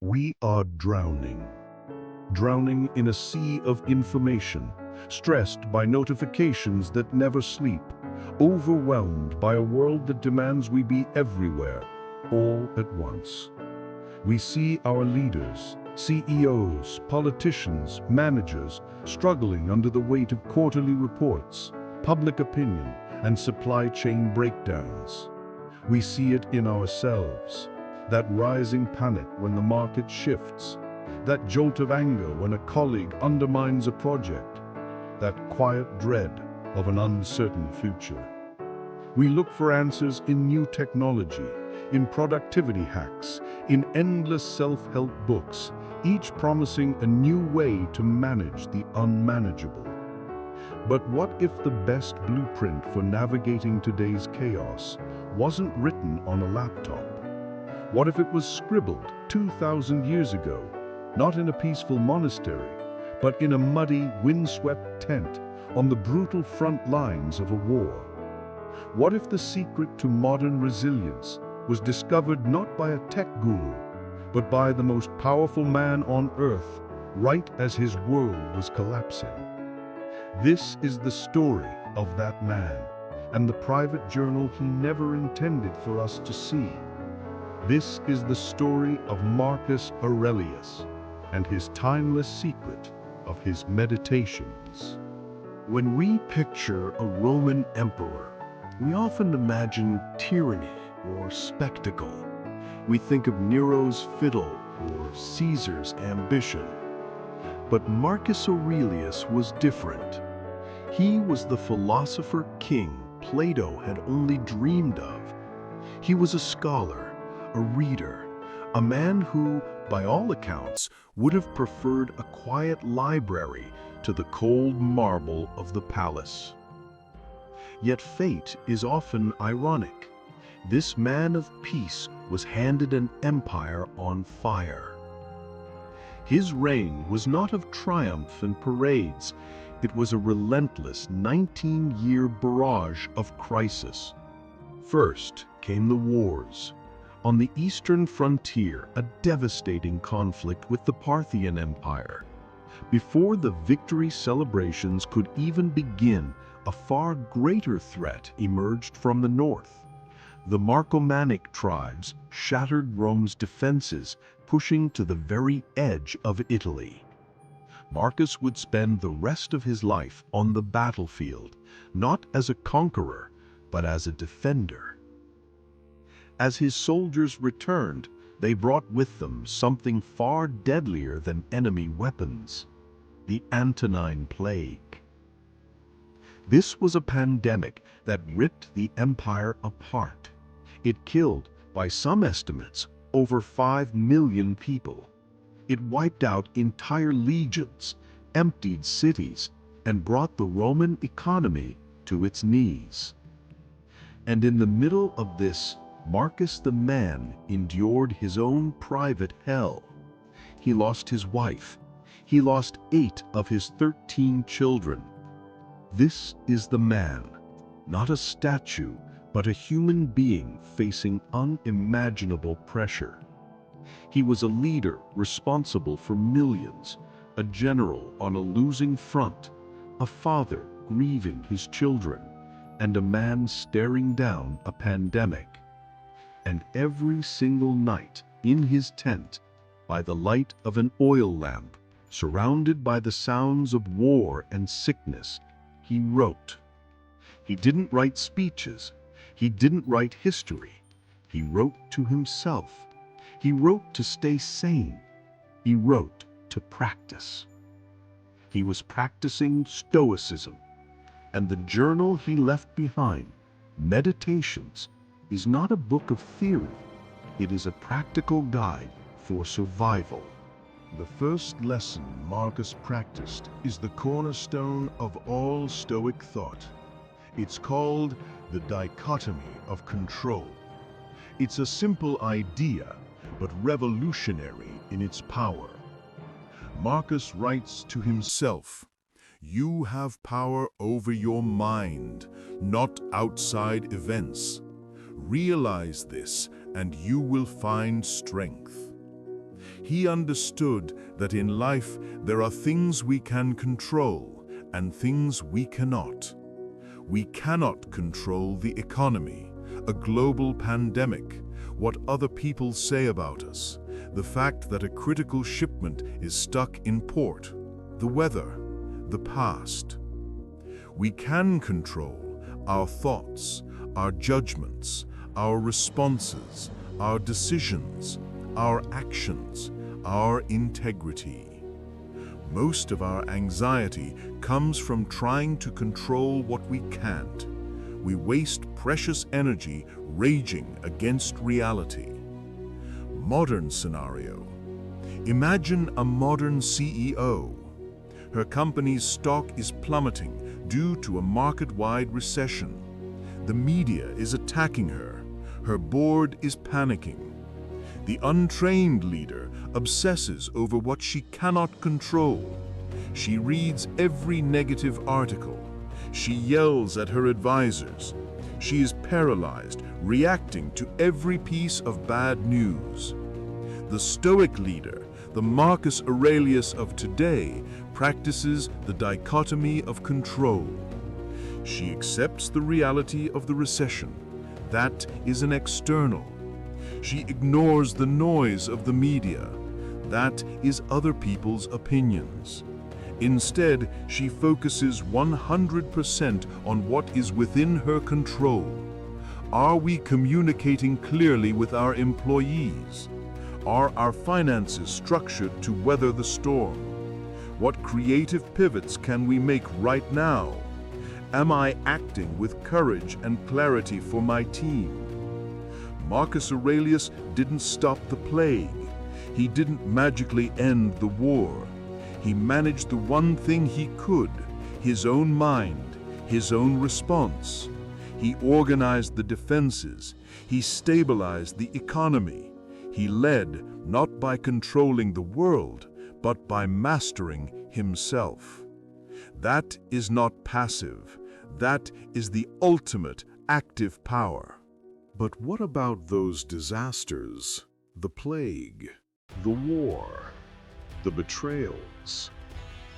We are drowning. Drowning in a sea of information, stressed by notifications that never sleep, overwhelmed by a world that demands we be everywhere, all at once. We see our leaders, CEOs, politicians, managers, struggling under the weight of quarterly reports, public opinion, and supply chain breakdowns. We see it in ourselves, that rising panic when the market shifts, that jolt of anger when a colleague undermines a project, that quiet dread of an uncertain future. We look for answers in new technology, in productivity hacks, in endless self-help books, each promising a new way to manage the unmanageable. But what if the best blueprint for navigating today's chaos wasn't written on a laptop? What if it was scribbled 2,000 years ago, not in a peaceful monastery, but in a muddy, windswept tent on the brutal front lines of a war? What if the secret to modern resilience was discovered not by a tech guru, but by the most powerful man on earth, right as his world was collapsing? This is the story of that man, and the private journal he never intended for us to see. This is the story of Marcus Aurelius and his timeless secret of his meditations. When we picture a Roman emperor, we often imagine tyranny or spectacle. We think of Nero's fiddle or Caesar's ambition. But Marcus Aurelius was different. He was the philosopher king Plato had only dreamed of. He was a scholar, a reader, a man who, by all accounts, would have preferred a quiet library to the cold marble of the palace. Yet fate is often ironic. This man of peace was handed an empire on fire. His reign was not of triumph and parades. It was a relentless 19-year barrage of crisis. First came the wars. On the eastern frontier, a devastating conflict with the Parthian Empire. Before the victory celebrations could even begin, a far greater threat emerged from the north. The Marcomannic tribes shattered Rome's defenses, pushing to the very edge of Italy. Marcus would spend the rest of his life on the battlefield, not as a conqueror, but as a defender. As his soldiers returned, they brought with them something far deadlier than enemy weapons: the Antonine Plague. This was a pandemic that ripped the empire apart. It killed, by some estimates, over 5 million people. It wiped out entire legions, emptied cities, and brought the Roman economy to its knees. And in the middle of this, Marcus the man endured his own private hell. He lost his wife. He lost 8 of his 13 children. This is the man, not a statue, but a human being facing unimaginable pressure. He was a leader responsible for millions, a general on a losing front, a father grieving his children, and a man staring down a pandemic. And every single night, in his tent, by the light of an oil lamp, surrounded by the sounds of war and sickness, he wrote. He didn't write speeches. He didn't write history. He wrote to himself. He wrote to stay sane. He wrote to practice. He was practicing Stoicism, and the journal he left behind, Meditations, is not a book of theory. It is a practical guide for survival. The first lesson Marcus practiced is the cornerstone of all Stoic thought. It's called the dichotomy of control. It's a simple idea, but revolutionary in its power. Marcus writes to himself, "You have power over your mind, not outside events. Realize this, and you will find strength." He understood that in life there are things we can control and things we cannot. We cannot control the economy, a global pandemic, what other people say about us, the fact that a critical shipment is stuck in port, the weather, the past. We can control our thoughts, our judgments, our responses, our decisions, our actions, our integrity. Most of our anxiety comes from trying to control what we can't. We waste precious energy raging against reality. Modern scenario. Imagine a modern CEO. Her company's stock is plummeting due to a market-wide recession. The media is attacking her. Her board is panicking. The untrained leader obsesses over what she cannot control. She reads every negative article. She yells at her advisors. She is paralyzed, reacting to every piece of bad news. The Stoic leader, the Marcus Aurelius of today, practices the dichotomy of control. She accepts the reality of the recession. That is an external. She ignores the noise of the media. That is other people's opinions. Instead, she focuses 100% on what is within her control. Are we communicating clearly with our employees? Are our finances structured to weather the storm? What creative pivots can we make right now? Am I acting with courage and clarity for my team? Marcus Aurelius didn't stop the plague. He didn't magically end the war. He managed the one thing he could, his own mind, his own response. He organized the defenses. He stabilized the economy. He led not by controlling the world, but by mastering himself. That is not passive. That is the ultimate active power. But what about those disasters? The plague, the war, the betrayals?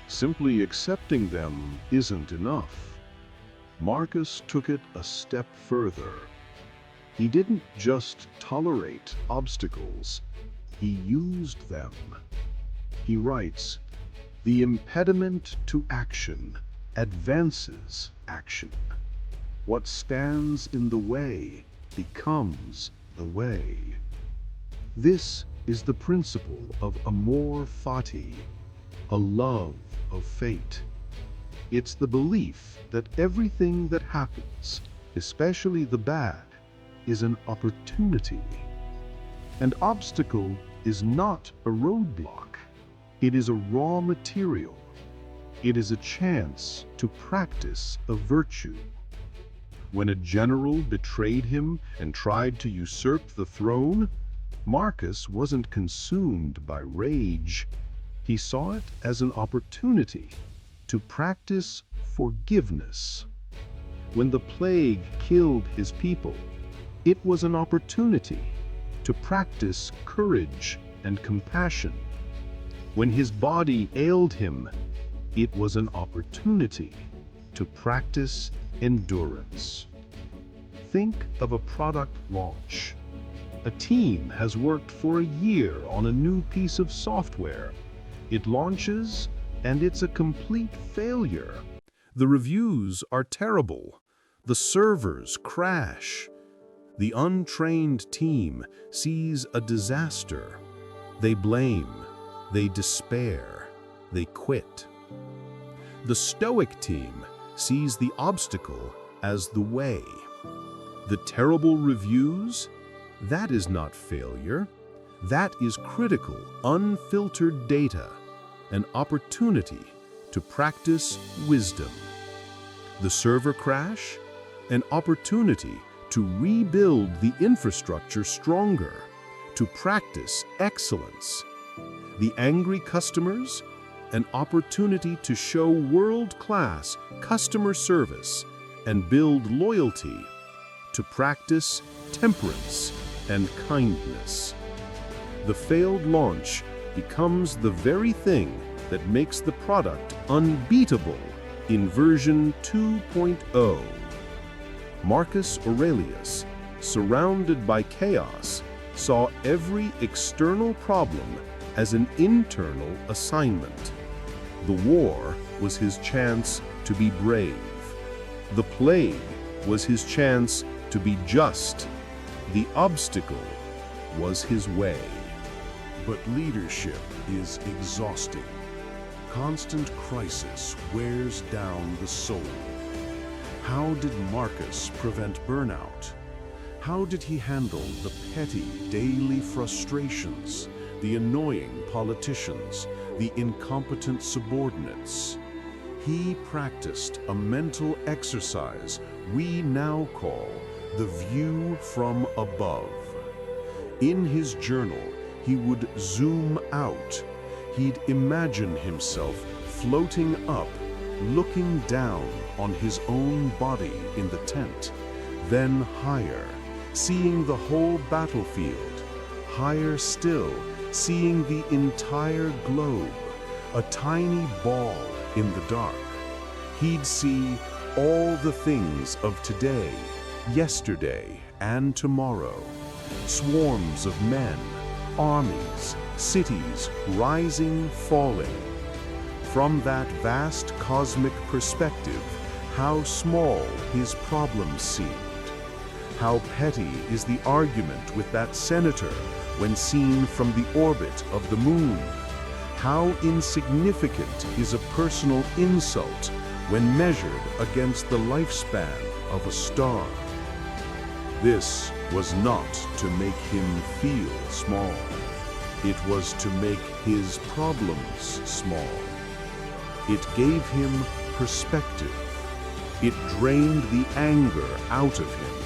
Simply accepting them isn't enough. Marcus took it a step further. He didn't just tolerate obstacles, he used them. He writes, "The impediment to action advances action. What stands in the way becomes the way." This is the principle of amor fati, a love of fate. It's the belief that everything that happens, especially the bad, is an opportunity. An obstacle is not a roadblock. It is a raw material. It is a chance to practice a virtue. When a general betrayed him and tried to usurp the throne, Marcus wasn't consumed by rage. He saw it as an opportunity to practice forgiveness. When the plague killed his people, it was an opportunity to practice courage and compassion. When his body ailed him, it was an opportunity to practice endurance. Think of a product launch. A team has worked for a year on a new piece of software. It launches, and it's a complete failure. The reviews are terrible. The servers crash. The untrained team sees a disaster. They blame, they despair, they quit. The Stoic team sees the obstacle as the way. The terrible reviews, that is not failure. That is critical, unfiltered data, an opportunity to practice wisdom. The server crash, an opportunity to rebuild the infrastructure stronger, to practice excellence. The angry customers, an opportunity to show world-class customer service and build loyalty, to practice temperance and kindness. The failed launch becomes the very thing that makes the product unbeatable in version 2.0. Marcus Aurelius, surrounded by chaos, saw every external problem as an internal assignment. The war was his chance to be brave. The plague was his chance to be just. The obstacle was his way. But leadership is exhausting. Constant crisis wears down the soul. How did Marcus prevent burnout? How did he handle the petty daily frustrations, the annoying politicians, the incompetent subordinates? He practiced a mental exercise we now call the view from above. In his journal, he would zoom out. He'd imagine himself floating up, looking down on his own body in the tent, then higher, seeing the whole battlefield, higher still, seeing the entire globe, a tiny ball in the dark. He'd see all the things of today, yesterday, and tomorrow. Swarms of men, armies, cities rising, falling. From that vast cosmic perspective, how small his problems seemed. How petty is the argument with that senator when seen from the orbit of the moon. How insignificant is a personal insult when measured against the lifespan of a star. This was not to make him feel small. It was to make his problems small. It gave him perspective. It drained the anger out of him.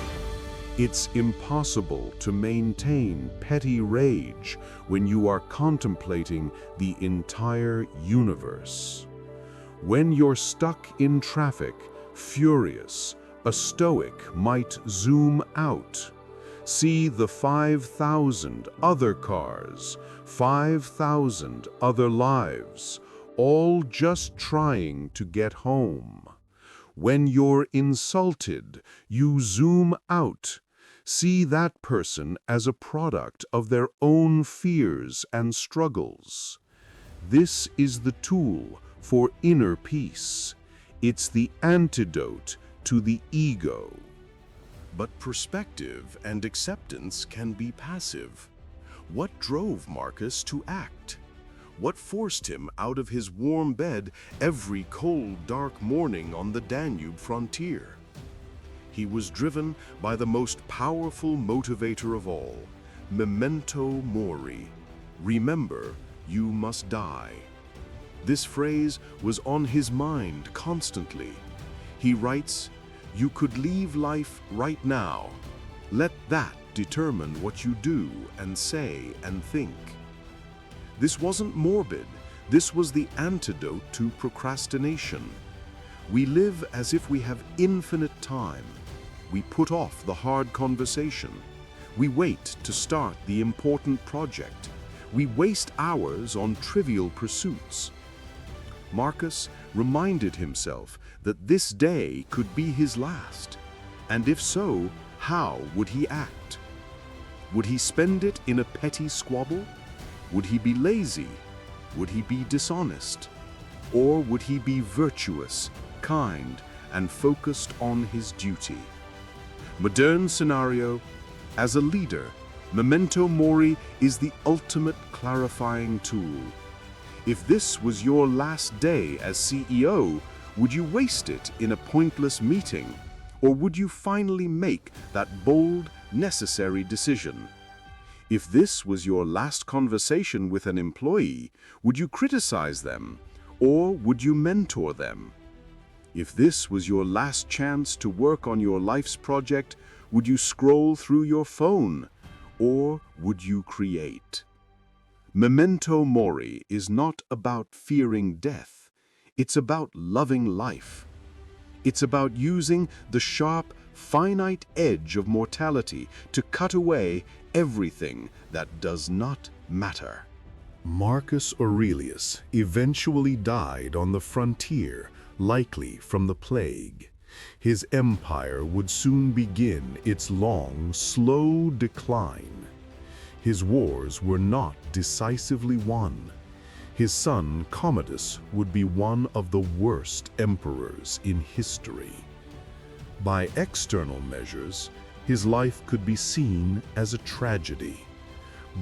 It's impossible to maintain petty rage when you are contemplating the entire universe. When you're stuck in traffic, furious, a Stoic might zoom out. See the 5,000 other cars, 5,000 other lives, all just trying to get home. When you're insulted, you zoom out. See that person as a product of their own fears and struggles. This is the tool for inner peace. It's the antidote to the ego. But perspective and acceptance can be passive. What drove Marcus to act? What forced him out of his warm bed every cold, dark morning on the Danube frontier? He was driven by the most powerful motivator of all, memento mori. Remember, you must die. This phrase was on his mind constantly. He writes, "You could leave life right now. Let that determine what you do and say and think." This wasn't morbid. This was the antidote to procrastination. We live as if we have infinite time. We put off the hard conversation. We wait to start the important project. We waste hours on trivial pursuits. Marcus reminded himself that this day could be his last. And if so, how would he act? Would he spend it in a petty squabble? Would he be lazy? Would he be dishonest? Or would he be virtuous, kind, and focused on his duty? Modern scenario, as a leader, memento mori is the ultimate clarifying tool. If this was your last day as CEO, would you waste it in a pointless meeting? Or would you finally make that bold, necessary decision? If this was your last conversation with an employee, would you criticize them? Or would you mentor them? If this was your last chance to work on your life's project, would you scroll through your phone? Or would you create? Memento mori is not about fearing death. It's about loving life. It's about using the sharp, finite edge of mortality to cut away everything that does not matter. Marcus Aurelius eventually died on the frontier, likely from the plague. His empire would soon begin its long, slow decline. His wars were not decisively won. His son Commodus would be one of the worst emperors in history. By external measures, his life could be seen as a tragedy.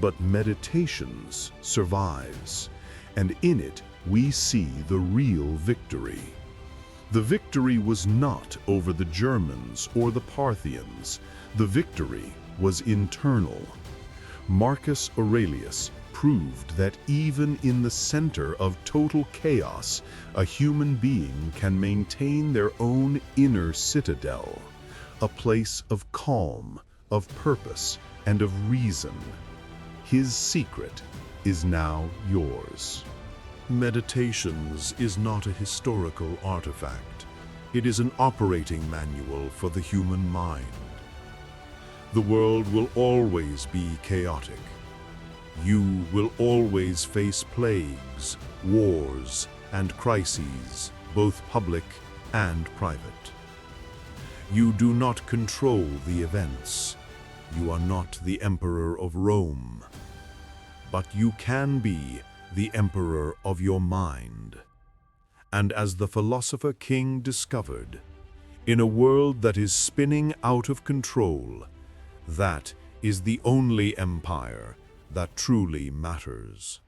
But Meditations survives, and in it we see the real victory. The victory was not over the Germans or the Parthians. The victory was internal. Marcus Aurelius proved that even in the center of total chaos, a human being can maintain their own inner citadel, a place of calm, of purpose, and of reason. His secret is now yours. Meditations is not a historical artifact. It is an operating manual for the human mind. The world will always be chaotic. You will always face plagues, wars, and crises, both public and private. You do not control the events. You are not the Emperor of Rome. But you can be the emperor of your mind. And as the philosopher king discovered, in a world that is spinning out of control, that is the only empire that truly matters.